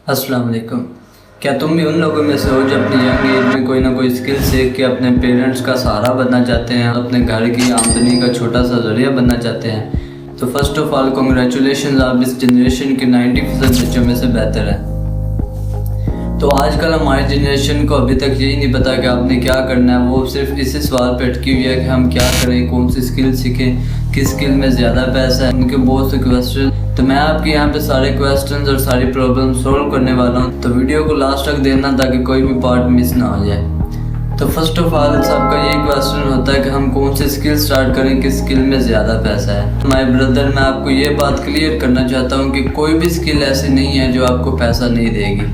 अस्सलाम वालेकुम। क्या तुम भी उन लोगों में से हो जो अपनी यंग एज में कोई ना कोई स्किल सीख के अपने पेरेंट्स का सहारा बनना चाहते हैं, अपने घर की आमदनी का छोटा सा जरिया बनना चाहते हैं? तो फर्स्ट ऑफ ऑल कॉन्ग्रेचुलेशन, आप इस जनरेशन के 90% बच्चों में से बेहतर हैं। तो आजकल हमारी जनरेशन को अभी तक यही नहीं पता कि आपने क्या करना है। वो सिर्फ इसी सवाल पे अटकी हुई है कि हम क्या करें, कौन सी स्किल सीखें, किस स्किल में ज़्यादा पैसा है। उनके बहुत से क्वेश्चन, तो मैं आपके यहाँ पे सारे क्वेश्चंस और सारी प्रॉब्लम सॉल्व करने वाला हूँ। तो वीडियो को लास्ट तक देखना ताकि कोई भी पार्ट मिस ना हो जाए। तो फर्स्ट ऑफ ऑल सबका ये क्वेश्चन होता है कि हम कौन सी स्किल स्टार्ट करें, किस स्किल में ज़्यादा पैसा है। माय ब्रदर, मैं आपको ये बात क्लियर करना चाहता हूँ कि कोई भी स्किल ऐसी नहीं है जो आपको पैसा नहीं देगी।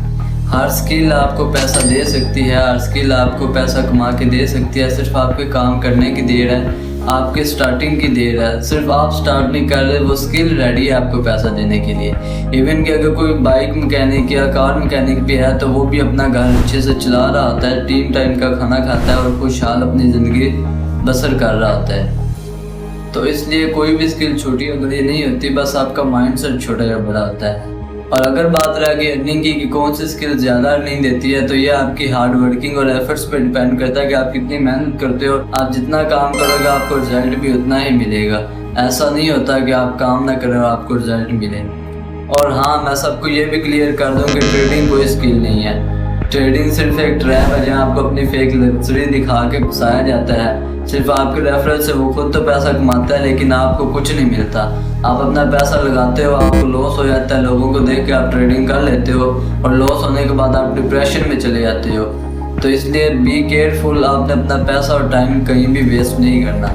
हर स्किल आपको पैसा दे सकती है, हर स्किल आपको पैसा कमा के दे सकती है। सिर्फ आपके काम करने की देर है, आपके स्टार्टिंग की देर है। सिर्फ आप स्टार्ट नहीं कर रहे, वो स्किल रेडी है आपको पैसा देने के लिए। इवन कि अगर कोई बाइक मैकेनिक या कार मैकेनिक भी है तो वो भी अपना घर अच्छे से चला रहा होता है, 3 टाइम का खाना खाता है और खुशहाल अपनी ज़िंदगी बसर कर रहा होता है। तो इसलिए कोई भी स्किल छोटी और बड़ी नहीं होती, बस आपका माइंडसेट छोटा या बड़ा होता है। और अगर बात रह गई अर्निंग की कि कौन सी स्किल ज़्यादा अर्निंग देती है, तो ये आपकी हार्ड वर्किंग और एफर्ट्स पे डिपेंड करता है कि आप कितनी मेहनत करते हो। आप जितना काम करोगे आपको रिजल्ट भी उतना ही मिलेगा। ऐसा नहीं होता कि आप काम ना करें और आपको रिजल्ट मिले। और हाँ, मैं सबको ये भी क्लियर कर दूँ कि ट्रेडिंग कोई स्किल नहीं है। ट्रेडिंग सिर्फ एक ट्रैप है जहाँ आपको अपनी फेक लग्जरी दिखा के घुसाया जाता है। सिर्फ आपके रेफरेंस से वो खुद तो पैसा कमाता है लेकिन आपको कुछ नहीं मिलता। आप अपना पैसा लगाते हो, आपको लॉस हो जाता है, लोगों को देख के आप ट्रेडिंग कर लेते हो और लॉस होने के बाद आप डिप्रेशन में चले जाते हो। तो इसलिए बी केयरफुल, आपने अपना पैसा और टाइम कहीं भी वेस्ट नहीं करना।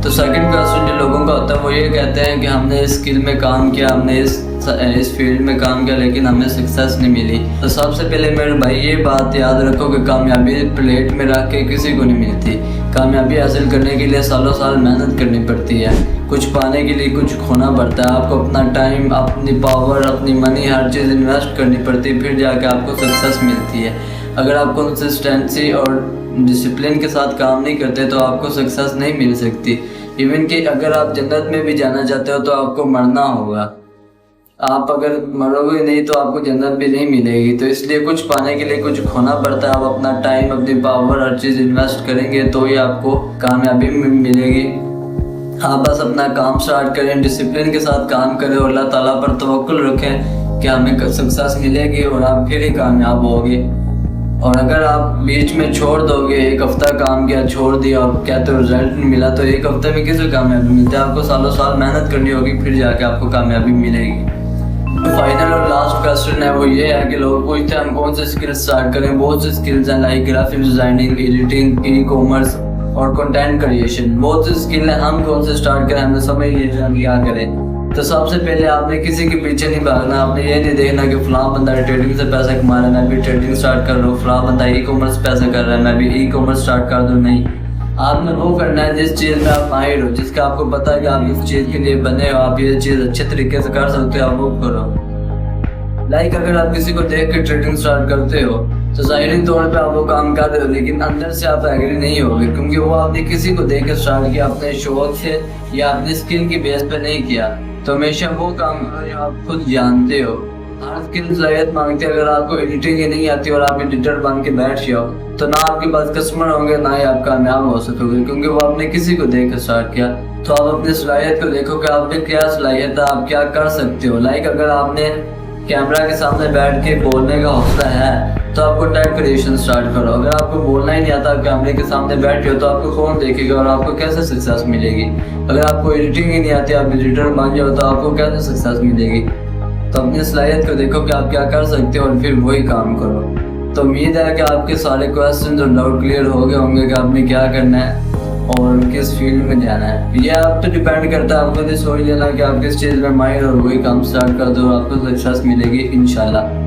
तो सेकंड क्वेश्चन जो लोगों का होता है वो ये कहते हैं कि हमने इस स्किल में काम किया, हमने इस फील्ड में काम किया लेकिन हमें सक्सेस नहीं मिली। तो सबसे पहले मेरे भाई ये बात याद रखो कि कामयाबी प्लेट में रख के किसी को नहीं मिलती। कामयाबी हासिल करने के लिए सालों साल मेहनत करनी पड़ती है। कुछ पाने के लिए कुछ खोना पड़ता है। आपको अपना टाइम, अपनी पावर, अपनी मनी, हर चीज़ इन्वेस्ट करनी पड़ती है, फिर जाके आपको सक्सेस मिलती है। अगर आप कंसिस्टेंसी और डिसिप्लिन के साथ काम नहीं करते तो आपको सक्सेस नहीं मिल सकती। इवन कि अगर आप जन्नत में भी जाना चाहते हो तो आपको मरना होगा। आप अगर मरोगे नहीं तो आपको जन्नत भी नहीं मिलेगी। तो इसलिए कुछ पाने के लिए कुछ खोना पड़ता है। आप अपना टाइम, अपनी पावर, हर चीज़ इन्वेस्ट करेंगे तो ही आपको कामयाबी मिलेगी। आप बस अपना काम स्टार्ट करें, डिसिप्लिन के साथ काम करें और अल्लाह ताला पर तवक्कुल रखें कि हमें सक्सेस मिलेगी और आप फिर ही कामयाब होगे। और अगर आप बीच में छोड़ दोगे, एक हफ्ता काम किया छोड़ दिया और कहते हो रिजल्ट नहीं मिला, तो एक हफ्ते में किसी कामयाबी मिलती है? आपको सालों साल मेहनत करनी होगी फिर जाके आपको कामयाबी मिलेगी। फाइनल और लास्ट क्वेश्चन है वो ये है कि लोग पूछते हैं हम कौन से स्किल स्टार्ट करें। बहुत सी स्किल्स हैं like graphic designing, editing, e commerce और कंटेंट क्रिएशन। बहुत सी स्किल है, हम कौन से स्टार्ट करें, हमें समझ नहीं आता हम क्या करें। तो सबसे पहले आपने किसी के पीछे नहीं भागना। आपने ये नहीं देखना कि फलां बंदा ट्रेडिंग से पैसा कमा रहा है, मैं भी ट्रेडिंग स्टार्ट कर रहा हूँ। फलां बंदा ई कॉमर्स पैसा कर रहा है, मैं भी ई कॉमर्स स्टार्ट कर दूँ। नहीं, आपने वो करना है जिस चीज़ में आप माहिर हो, जिसका आपको पता है कि आप इस चीज़ के लिए बने हो, आप ये चीज़ अच्छे तरीके से कर सकते हो, आप वो करो। लाइक अगर आप किसी को देख के ट्रेडिंग स्टार्ट करते हो तो ज़ाहिरी तौर पे आप वो काम कर रहे हो लेकिन अंदर से आप एग्री नहीं होगे, क्योंकि वो आपने किसी को देख के स्टार्ट किया, अपने शौक से या अपने स्किल की बेस पे नहीं किया। तो हमेशा वो काम करो जो आप खुद जानते हो। हर स्किल ज़रूरत मांगती है। अगर आपको एडिटिंग ही नहीं आती और आप एडिटर बन के बैठ जाओ तो ना आपके पास कस्टमर होंगे, ना ही आप कामयाब हो सकोगे, क्योंकि वो आपने किसी को देख कर स्टार्ट किया। तो आप अपनी सलाहियत को देखो कि आप में क्या सलाहियत है, आप क्या कर सकते हो। लाइक अगर आपने कैमरा के सामने बैठ के बोलने का हौसला है तो आप कंटेंट क्रिएशन स्टार्ट करो। अगर आपको बोलना ही नहीं आता, कैमरे के सामने बैठे हो, तो आपको कौन देखेगा और आपको कैसे सक्सेस मिलेगी। अगर आपको एडिटिंग ही नहीं आती, आप एडिटर बन जाओ तो आपको कैसे सक्सेस मिलेगी। तो अपनी सलाहियत को देखो कि आप क्या कर सकते हो और फिर वही काम करो। तो उम्मीद है कि आपके सारे क्वेश्चन और डाउट क्लियर हो गए होंगे कि आपने क्या करना है और किस फील्ड में जाना है। ये आप तो डिपेंड करता है, आपको तो सोच लेना कि आप किस चीज़ में माहिर और वही काम स्टार्ट कर दो, आपको सक्सेस मिलेगी इंशाल्लाह।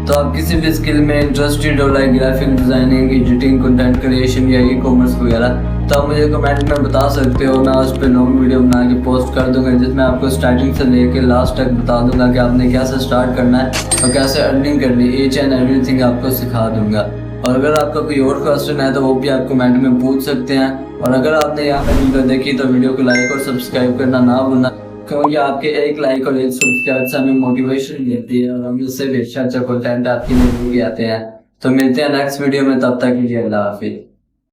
तो आप किसी भी स्किल में इंटरेस्टेड हो like graphic designing, editing, content creation या ई कॉमर्स वगैरह, तो आप मुझे कमेंट में बता सकते हो। मैं उस पर लॉन्ग वीडियो बना के पोस्ट कर दूंगा जिसमें आपको स्टार्टिंग से लेकर लास्ट तक बता दूंगा कि आपने कैसे स्टार्ट करना है और कैसे अर्निंग करनी है। ईच एंड एवरीथिंग आपको सिखा दूंगा। और अगर आपका कोई और क्वेश्चन है तो वो भी आप कमेंट में पूछ सकते हैं। और अगर आपने यहाँ पर वीडियो देखी तो वीडियो को लाइक और सब्सक्राइब करना ना भूलना। क्योंकि आपके एक लाइक और एक सब्सक्राइब से हमें मोटिवेशन मिलती है और हम इससे भी अच्छा कंटेंट आपके लिए लेके आते हैं। तो मिलते हैं नेक्स्ट वीडियो में, तब तक के लिए अल्लाह हाफिज।